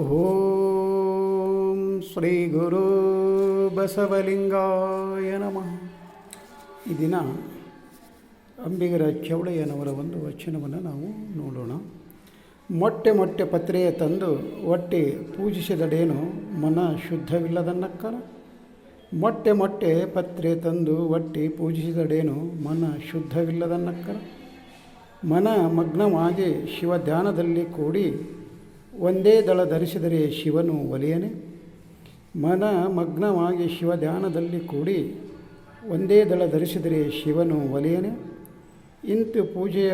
ಓಂ ಶ್ರೀ ಗುರು ಬಸವಲಿಂಗಾಯ ನಮಃ. ಈ ದಿನ ಅಂಬಿಗರ ಚೌಡಯ್ಯನವರ ಒಂದು ವಚನವನ್ನು ನಾವು ನೋಡೋಣ. ಮೊಟ್ಟೆ ಪತ್ರೆಯ ತಂದು ಒಟ್ಟಿ ಪೂಜಿಸಿದಡೇನು ಮನ ಶುದ್ಧವಿಲ್ಲದನ್ನಕ್ಕನ. ಮೊಟ್ಟೆ ಪತ್ರೆ ತಂದು ಒಟ್ಟಿ ಪೂಜಿಸಿದಡೇನು ಮನ ಶುದ್ಧವಿಲ್ಲದನ್ನಕ್ಕನ. ಮನ ಮಗ್ನವಾಗಿ ಶಿವ ಧ್ಯಾನದಲ್ಲಿ ಕೂಡಿ ಒಂದೇ ದಳ ಧರಿಸಿದರೆ ಶಿವನು ಒಲಿಯನೆ. ಮನ ಮಗ್ನವಾಗಿ ಶಿವ ಧ್ಯಾನದಲ್ಲಿ ಕೂಡಿ ಒಂದೇ ದಳ ಧರಿಸಿದರೆ ಶಿವನು ಒಲಿಯನೆ. ಇಂತು ಪೂಜೆ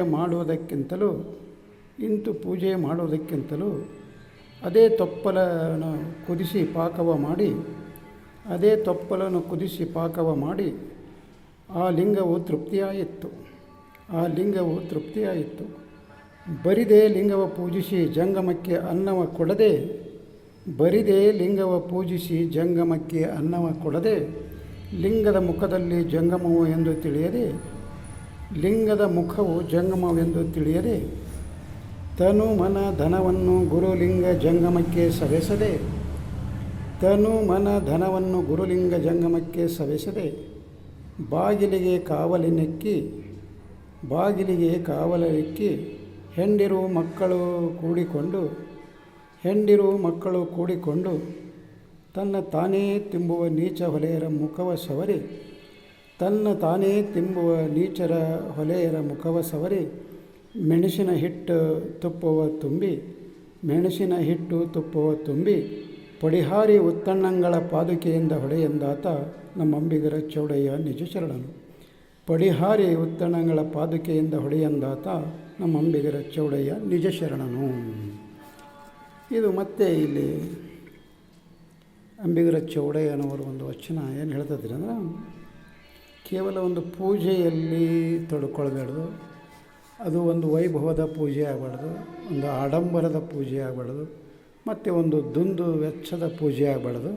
ಮಾಡುವುದಕ್ಕಿಂತಲೂ ಅದೇ ತೊಪ್ಪಲನ್ನು ಕುದಿಸಿ ಪಾಕವ ಮಾಡಿ ಆ ಲಿಂಗವು ತೃಪ್ತಿಯಾಯಿತು. ಬರಿದೇ ಲಿಂಗವ ಪೂಜಿಸಿ ಜಂಗಮಕ್ಕೆ ಅನ್ನವ ಕೊಡದೆ ಲಿಂಗದ ಮುಖದಲ್ಲಿ ಜಂಗಮವು ಎಂದು ತಿಳಿಯದೆ ತನು ಮನ ಧನವನ್ನು ಗುರುಲಿಂಗ ಜಂಗಮಕ್ಕೆ ಸವೆಸದೆ ಬಾಗಿಲಿಗೆ ಕಾವಲಿಕ್ಕಿ ಹೆಂಡಿರು ಮಕ್ಕಳು ಕೂಡಿಕೊಂಡು ತನ್ನ ತಾನೇ ತಿಂಬುವ ನೀಚರ ಹೊಲೆಯರ ಮುಖವ ಸವರಿ ಮೆಣಸಿನ ಹಿಟ್ಟು ತುಪ್ಪವ ತುಂಬಿ ಪಡಿಹಾರಿ ಉತ್ತಣ್ಣಂಗಳ ಪಾದುಕೆಯಿಂದ ಹೊಡೆಯೆಂದಾತ ನಮ್ಮ ಅಂಬಿಗರ ಚೌಡಯ್ಯ ನಿಜ ಶರಣನು. ಪಡಿಹಾರಿ ಉತ್ತಣ್ಣಂಗಳ ಪಾದುಕೆಯಿಂದ ಹೊಡೆಯೆಂದಾತ ನಮ್ಮ ಅಂಬಿಗರ ಚೌಡಯ್ಯ ನಿಜ ಶರಣನು. ಇದು ಮತ್ತೆ ಇಲ್ಲಿ ಅಂಬಿಗರ ಚೌಡಯ್ಯನವರು ಒಂದು ವಚನ ಏನು ಹೇಳ್ತಿದ್ರೆ ಅಂದ್ರೆ, ಕೇವಲ ಒಂದು ಪೂಜೆಯಲ್ಲಿ ತೊಡ್ಕೊಳ್ಬಾರ್ದು, ಅದು ಒಂದು ವೈಭವದ ಪೂಜೆ ಆಗಬಾರ್ದು, ಒಂದು ಆಡಂಬರದ ಪೂಜೆ ಆಗಬಾರ್ದು, ಮತ್ತು ಒಂದು ದುಂದು ವೆಚ್ಚದ ಪೂಜೆ ಆಗಬಾರ್ದು.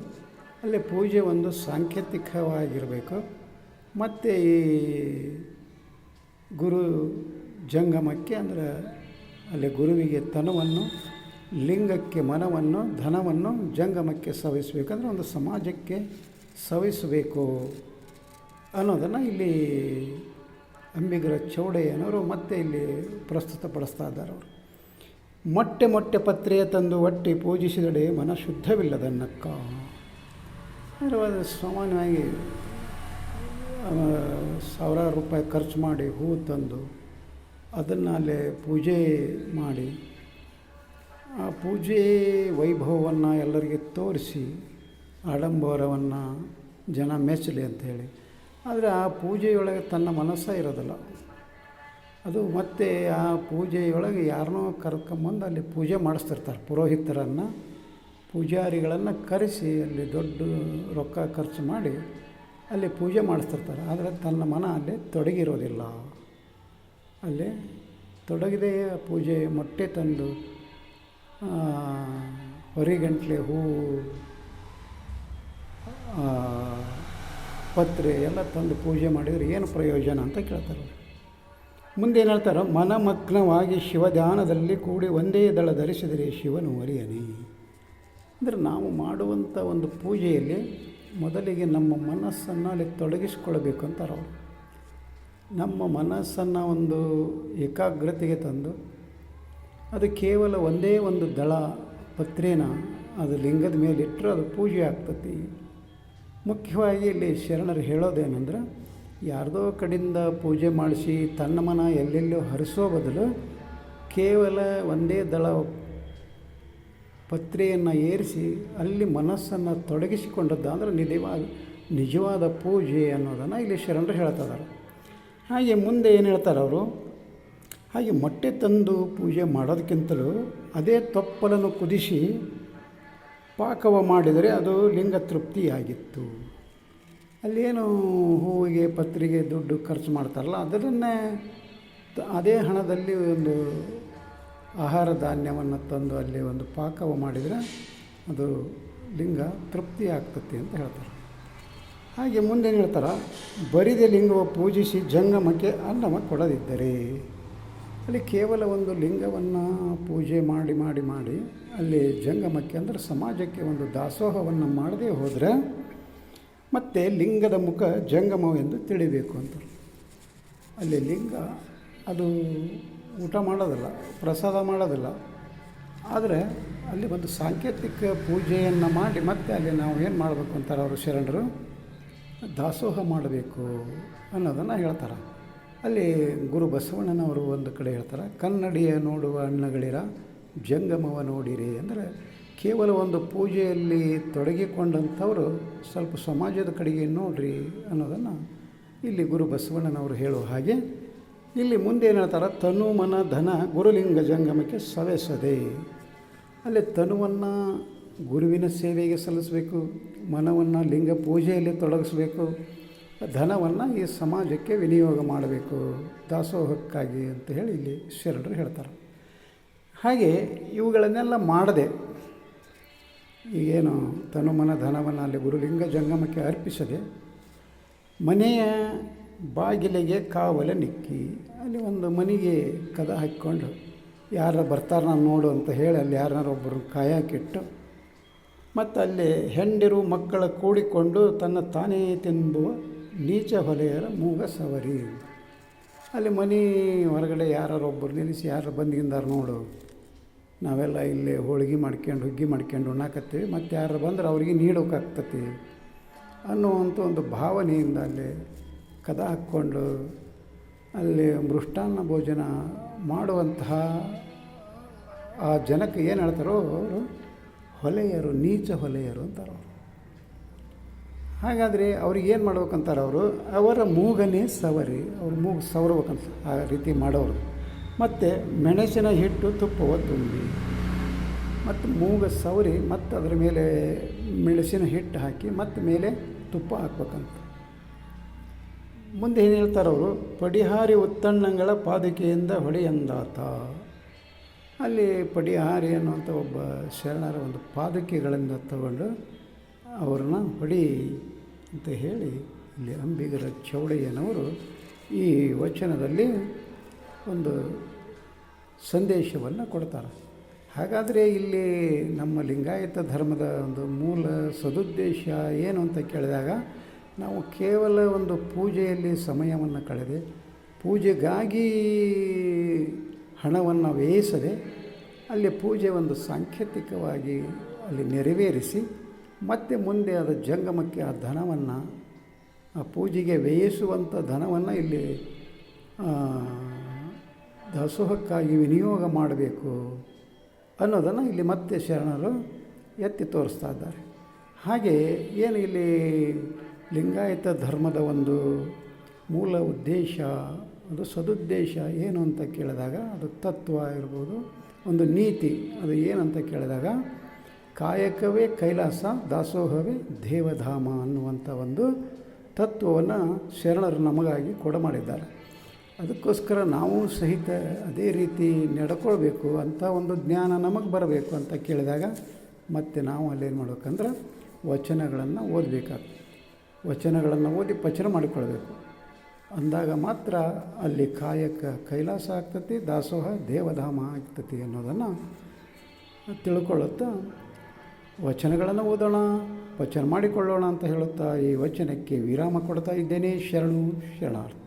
ಅಲ್ಲಿ ಪೂಜೆ ಒಂದು ಸಾಂಕೇತಿಕವಾಗಿರಬೇಕು. ಮತ್ತು ಈ ಗುರು ಜಂಗಮಕ್ಕೆ ಅಂದರೆ ಅಲ್ಲಿ ಗುರುವಿಗೆ ತನವನ್ನು, ಲಿಂಗಕ್ಕೆ ಮನವನ್ನು, ಧನವನ್ನು ಜಂಗಮಕ್ಕೆ ಸವಿಸಬೇಕಂದ್ರೆ ಒಂದು ಸಮಾಜಕ್ಕೆ ಸವಿಸಬೇಕು ಅನ್ನೋದನ್ನು ಇಲ್ಲಿ ಅಂಬಿಗರ ಚೌಡಯ್ಯನವರು ಮತ್ತೆ ಇಲ್ಲಿ ಪ್ರಸ್ತುತಪಡಿಸ್ತಾ ಇದ್ದಾರೆ. ಅವರು ಮೊಟ್ಟೆ ಪತ್ರೆಯ ತಂದು ಒಟ್ಟಿ ಪೂಜಿಸಿದಡೆ ಮನ ಶುದ್ಧವಿಲ್ಲದನ್ನಕ್ಕ. ಅಂದರೆ ಸಾಮಾನ್ಯವಾಗಿ ಸಾವಿರಾರು ರೂಪಾಯಿ ಖರ್ಚು ಮಾಡಿ ಹೂ ತಂದು ಅದನ್ನು ಅಲ್ಲೇ ಪೂಜೆ ಮಾಡಿ ಆ ಪೂಜೆ ವೈಭವವನ್ನು ಎಲ್ಲರಿಗೆ ತೋರಿಸಿ ಆಡಂಬರವನ್ನು ಜನ ಮೆಚ್ಚಲಿ ಅಂಥೇಳಿ. ಆದರೆ ಆ ಪೂಜೆಯೊಳಗೆ ತನ್ನ ಮನಸ್ಸೇ ಇರೋದಿಲ್ಲ. ಅದು ಮತ್ತು ಆ ಪೂಜೆಯೊಳಗೆ ಯಾರನ್ನೋ ಕರ್ಕೊಂಬಂದು ಅಲ್ಲಿ ಪೂಜೆ ಮಾಡಿಸ್ತಿರ್ತಾರೆ. ಪುರೋಹಿತರನ್ನು, ಪೂಜಾರಿಗಳನ್ನು ಕರೆಸಿ ಅಲ್ಲಿ ದೊಡ್ಡ ರೊಕ್ಕ ಖರ್ಚು ಮಾಡಿ ಅಲ್ಲಿ ಪೂಜೆ ಮಾಡಿಸ್ತಿರ್ತಾರೆ. ಆದರೆ ತನ್ನ ಮನ ಅಲ್ಲಿ ತೊಡಗಿರೋದಿಲ್ಲ. ಅಲ್ಲಿ ತೊಡಗಿದೆ ಪೂಜೆ ಮೊಟ್ಟೆ ತಂದು ಹೊರಿಗಂಟ್ಲೆ ಹೂವು ಪತ್ರೆ ಎಲ್ಲ ತಂದು ಪೂಜೆ ಮಾಡಿದರೆ ಏನು ಪ್ರಯೋಜನ ಅಂತ ಕೇಳ್ತಾರೆ. ಮುಂದೆ ಏನು ಹೇಳ್ತಾರೆ, ಮನಮಗ್ನವಾಗಿ ಶಿವಧ್ಯಾನದಲ್ಲಿ ಕೂಡಿ ಒಂದೇ ದಳ ಧರಿಸಿದರೆ ಶಿವನು ಒಲಿಯನೆ. ಅಂದರೆ ನಾವು ಮಾಡುವಂಥ ಒಂದು ಪೂಜೆಯಲ್ಲಿ ಮೊದಲಿಗೆ ನಮ್ಮ ಮನಸ್ಸನ್ನು ಅಲ್ಲಿ ತೊಡಗಿಸ್ಕೊಳ್ಬೇಕು ಅಂತಾರೆ ಅವರು. ನಮ್ಮ ಮನಸ್ಸನ್ನು ಒಂದು ಏಕಾಗ್ರತೆಗೆ ತಂದು ಅದು ಕೇವಲ ಒಂದೇ ಒಂದು ದಳ ಪತ್ರೇನ ಅದು ಲಿಂಗದ ಮೇಲೆ ಇಟ್ಟರೆ ಅದು ಪೂಜೆ ಆಗ್ತತಿ. ಮುಖ್ಯವಾಗಿ ಇಲ್ಲಿ ಶರಣರು ಹೇಳೋದೇನೆಂದ್ರೆ, ಯಾರ್ದೋ ಕಡೆಯಿಂದ ಪೂಜೆ ಮಾಡಿಸಿ ತನ್ನ ಮನ ಎಲ್ಲೆಲ್ಲೋ ಹರಿಸೋ ಬದಲು ಕೇವಲ ಒಂದೇ ದಳ ಪತ್ರೆಯನ್ನು ಏರಿಸಿ ಅಲ್ಲಿ ಮನಸ್ಸನ್ನು ತೊಡಗಿಸಿಕೊಂಡದ್ದು ಅಂದರೆ ನಿಜವಾದ ಪೂಜೆ ಅನ್ನೋದನ್ನು ಇಲ್ಲಿ ಶರಣರು ಹೇಳ್ತಿದ್ದಾರೆ. ಹಾಗೆ ಮುಂದೆ ಏನು ಹೇಳ್ತಾರೆ ಅವರು, ಹಾಗೆ ಮೊಟ್ಟೆ ತಂದು ಪೂಜೆ ಮಾಡೋದಕ್ಕಿಂತಲೂ ಅದೇ ತೊಪ್ಪಲನ್ನು ಕುದಿಸಿ ಪಾಕವ ಮಾಡಿದರೆ ಅದು ಲಿಂಗ ತೃಪ್ತಿಯಾಗಿತ್ತು. ಅಲ್ಲೇನು ಹೂವಿಗೆ ಪತ್ರೆಗೆ ದುಡ್ಡು ಖರ್ಚು ಮಾಡ್ತಾರಲ್ಲ, ಅದನ್ನೇ ಅದೇ ಹಣದಲ್ಲಿ ಒಂದು ಆಹಾರ ಧಾನ್ಯವನ್ನು ತಂದು ಅಲ್ಲಿ ಒಂದು ಪಾಕವ ಮಾಡಿದರೆ ಅದು ಲಿಂಗ ತೃಪ್ತಿ ಆಗ್ತತಿ ಅಂತ ಹೇಳ್ತಾರೆ. ಹಾಗೆ ಮುಂದೇನು ಹೇಳ್ತಾರೆ, ಬರಿದೆ ಲಿಂಗವ ಪೂಜಿಸಿ ಜಂಗಮಕ್ಕೆ ಅನ್ನವ ಕೊಡದಿದ್ದರೆ. ಅಲ್ಲಿ ಕೇವಲ ಒಂದು ಲಿಂಗವನ್ನು ಪೂಜೆ ಮಾಡಿ ಮಾಡಿ ಮಾಡಿ ಅಲ್ಲಿ ಜಂಗಮಕ್ಕೆ ಅಂದರೆ ಸಮಾಜಕ್ಕೆ ಒಂದು ದಾಸೋಹವನ್ನು ಮಾಡದೇ ಹೋದರೆ ಮತ್ತು ಲಿಂಗದ ಮುಖ ಜಂಗಮವೆಂದು ತಿಳಿಬೇಕು ಅಂತ. ಅಲ್ಲಿ ಲಿಂಗ ಅದು ಊಟ ಮಾಡೋದಿಲ್ಲ, ಪ್ರಸಾದ ಮಾಡೋದಿಲ್ಲ, ಆದರೆ ಅಲ್ಲಿ ಒಂದು ಸಾಂಕೇತಿಕ ಪೂಜೆಯನ್ನು ಮಾಡಿ ಮತ್ತೆ ಅಲ್ಲಿ ನಾವು ಏನು ಮಾಡಬೇಕು ಅಂತಾರೆ ಅವರು ಶರಣರು, ದಾಸೋಹ ಮಾಡಬೇಕು ಅನ್ನೋದನ್ನು ಹೇಳ್ತಾರೆ. ಅಲ್ಲಿ ಗುರು ಬಸವಣ್ಣನವರು ಒಂದು ಕಡೆ ಹೇಳ್ತಾರೆ, ಕನ್ನಡಿಯ ನೋಡುವ ಅಣ್ಣಗಳಿರ ಜಂಗಮವ ನೋಡಿರಿ. ಅಂದರೆ ಕೇವಲ ಒಂದು ಪೂಜೆಯಲ್ಲಿ ತೊಡಗಿಕೊಂಡಂಥವರು ಸ್ವಲ್ಪ ಸಮಾಜದ ಕಡೆಗೆ ನೋಡ್ರಿ ಅನ್ನೋದನ್ನು ಇಲ್ಲಿ ಗುರು ಬಸವಣ್ಣನವರು ಹೇಳುವ ಹಾಗೆ ಇಲ್ಲಿ ಮುಂದೆ ಏನು ಹೇಳ್ತಾರೆ, ತನು ಮನ ಧನ ಗುರುಲಿಂಗ ಜಂಗಮಕ್ಕೆ ಸವೆಸದೆ. ಅಲ್ಲಿ ತನುವನ್ನು ಗುರುವಿನ ಸೇವೆಗೆ ಸಲ್ಲಿಸಬೇಕು, ಮನವನ್ನು ಲಿಂಗ ಪೂಜೆಯಲ್ಲಿ ತೊಡಗಿಸ್ಬೇಕು, ಧನವನ್ನು ಈ ಸಮಾಜಕ್ಕೆ ವಿನಿಯೋಗ ಮಾಡಬೇಕು ದಾಸೋಹಕ್ಕಾಗಿ ಅಂತ ಹೇಳಿ ಇಲ್ಲಿ ಶರಣರು ಹೇಳ್ತಾರೆ. ಹಾಗೆ ಇವುಗಳನ್ನೆಲ್ಲ ಮಾಡದೆ ಈಗೇನು ತನುಮನ ಧನವನ್ನು ಅಲ್ಲಿ ಗುರುಲಿಂಗ ಜಂಗಮಕ್ಕೆ ಅರ್ಪಿಸದೆ ಮನೆಯ ಬಾಗಿಲಿಗೆ ಕಾವಲೆ ನಿಕ್ಕಿ ಅಲ್ಲಿ ಒಂದು ಮನೆಗೆ ಕದ ಹಾಕ್ಕೊಂಡು ಯಾರು ಬರ್ತಾರೆ ನಾನು ನೋಡು ಅಂತ ಹೇಳಿ ಅಲ್ಲಿ ಯಾರೊಬ್ಬರು ಕಾಯಕ್ಕಿಟ್ಟು ಮತ್ತು ಅಲ್ಲಿ ಹೆಂಡಿರು ಮಕ್ಕಳ ಕೂಡಿಕೊಂಡು ತನ್ನ ತಾನೇ ತಿಂಬುವ ನೀಚ ಹೊಲೆಯರ ಮೂಗ ಸವರಿ. ಅಲ್ಲಿ ಮನೆ ಹೊರಗಡೆ ಯಾರೊಬ್ಬರು ನಿಲ್ಲಿಸಿ ಯಾರು ಬಂದಿದ್ದಾರೆ ನೋಡು, ನಾವೆಲ್ಲ ಇಲ್ಲಿ ಹೋಳಿಗೆ ಮಾಡ್ಕೊಂಡು ಹುಗ್ಗಿ ಮಾಡ್ಕೊಂಡು ಉಣ್ಣಾಕತ್ತೀವಿ, ಮತ್ತು ಯಾರು ಬಂದ್ರೆ ಅವ್ರಿಗೆ ನೀಡೋಕ್ಕಾಗ್ತತಿ ಅನ್ನುವಂಥ ಒಂದು ಭಾವನೆಯಿಂದ ಅಲ್ಲಿ ಕದ ಹಾಕ್ಕೊಂಡು ಅಲ್ಲಿ ಮೃಷ್ಟಾನ್ನ ಭೋಜನ ಮಾಡುವಂತಹ ಆ ಜನಕ್ಕೆ ಏನು ಹೇಳ್ತಾರೋ ಅವರು ಹೊಲೆಯರು, ನೀಚ ಹೊಲೆಯರು ಅಂತಾರೆ ಅವರು. ಹಾಗಾದರೆ ಅವ್ರಿಗೆ ಏನು ಮಾಡ್ಬೇಕಂತಾರೆ ಅವರು, ಅವರ ಮೂಗನೇ ಸವರಿ, ಅವ್ರ ಮೂಗು ಸವರ್ಬೇಕಂತ ಆ ರೀತಿ ಮಾಡೋರು. ಮತ್ತು ಮೆಣಸಿನ ಹಿಟ್ಟು ತುಪ್ಪವ ತುಂಬಿ ಮತ್ತು ಮೂಗು ಸವರಿ ಮತ್ತು ಅದರ ಮೇಲೆ ಮೆಣಸಿನ ಹಿಟ್ಟು ಹಾಕಿ ಮತ್ತು ಮೇಲೆ ತುಪ್ಪ ಹಾಕ್ಬೇಕಂತ. ಮುಂದೆ ಏನು ಹೇಳ್ತಾರವರು, ಪಡಿಹಾರಿ ಉತ್ತಣ್ಣಗಳ ಪಾದುಕೆಯಿಂದ ಹೊಡೆಯಂದಾತ. ಅಲ್ಲಿ ಪಡಿಹಾರಿ ಅನ್ನುವಂಥ ಒಬ್ಬ ಶರಣರ ಒಂದು ಪಾದುಕೆಗಳಿಂದ ತಗೊಂಡು ಅವ್ರನ್ನ ಹೊಡಿ ಅಂತ ಹೇಳಿ ಇಲ್ಲಿ ಅಂಬಿಗರ ಚೌಡಯ್ಯನವರು ಈ ವಚನದಲ್ಲಿ ಒಂದು ಸಂದೇಶವನ್ನು ಕೊಡ್ತಾರೆ. ಹಾಗಾದರೆ ಇಲ್ಲಿ ನಮ್ಮ ಲಿಂಗಾಯತ ಧರ್ಮದ ಒಂದು ಮೂಲ ಸದುದ್ದೇಶ ಏನು ಅಂತ ಕೇಳಿದಾಗ, ನಾವು ಕೇವಲ ಒಂದು ಪೂಜೆಯಲ್ಲಿ ಸಮಯವನ್ನು ಕಳೆದೆ ಪೂಜೆಗಾಗಿ ಹಣವನ್ನು ವ್ಯಯಿಸದೆ ಅಲ್ಲಿ ಪೂಜೆ ಒಂದು ಸಾಂಕೇತಿಕವಾಗಿ ಅಲ್ಲಿ ನೆರವೇರಿಸಿ ಮತ್ತು ಮುಂದೆ ಅದು ಜಂಗಮಕ್ಕೆ ಆ ಧನವನ್ನು ಆ ಪೂಜೆಗೆ ವ್ಯಯಿಸುವಂಥ ಧನವನ್ನು ಇಲ್ಲಿ ದಾಸೋಹಕ್ಕಾಗಿ ವಿನಿಯೋಗ ಮಾಡಬೇಕು ಅನ್ನೋದನ್ನು ಇಲ್ಲಿ ಮತ್ತೆ ಶರಣರು ಎತ್ತಿ ತೋರಿಸ್ತಾ ಇದ್ದಾರೆ. ಹಾಗೆ ಏನು ಇಲ್ಲಿ ಲಿಂಗಾಯತ ಧರ್ಮದ ಒಂದು ಮೂಲ ಉದ್ದೇಶ, ಅದು ಸದುದ್ದೇಶ ಏನು ಅಂತ ಕೇಳಿದಾಗ ಅದು ತತ್ವ ಇರ್ಬೋದು, ಒಂದು ನೀತಿ ಅದು ಏನಂತ ಕೇಳಿದಾಗ ಕಾಯಕವೇ ಕೈಲಾಸ ದಾಸೋಹವೇ ದೇವಧಾಮ ಅನ್ನುವಂಥ ಒಂದು ತತ್ವವನ್ನು ಶರಣರು ನಮಗಾಗಿ ಕೊಡಮಾಡಿದ್ದಾರೆ. ಅದಕ್ಕೋಸ್ಕರ ನಾವು ಸಹಿತ ಅದೇ ರೀತಿ ನಡ್ಕೊಳ್ಬೇಕು ಅಂತ ಒಂದು ಜ್ಞಾನ ನಮಗೆ ಬರಬೇಕು ಅಂತ ಕೇಳಿದಾಗ ಮತ್ತು ನಾವು ಅಲ್ಲೇನು ಮಾಡ್ಬೇಕಂದ್ರೆ ವಚನಗಳನ್ನು ಓದಬೇಕಾಗ್ತದೆ. ವಚನಗಳನ್ನು ಓದಿ ಪಚನ ಮಾಡಿಕೊಳ್ಬೇಕು. ಅಂದಾಗ ಮಾತ್ರ ಅಲ್ಲಿ ಕಾಯಕ ಕೈಲಾಸ ಆಗ್ತತಿ, ದಾಸೋಹ ದೇವಧಾಮ ಆಗ್ತತಿ ಅನ್ನೋದನ್ನು ತಿಳ್ಕೊಳ್ಳುತ್ತಾ ವಚನಗಳನ್ನು ಓದೋಣ, ವಚನ ಮಾಡಿಕೊಳ್ಳೋಣ ಅಂತ ಹೇಳುತ್ತಾ ಈ ವಚನಕ್ಕೆ ವಿರಾಮ ಕೊಡ್ತಾ ಇದ್ದೇನೆ. ಶರಣು ಶರಣಾರ್ಥಿ.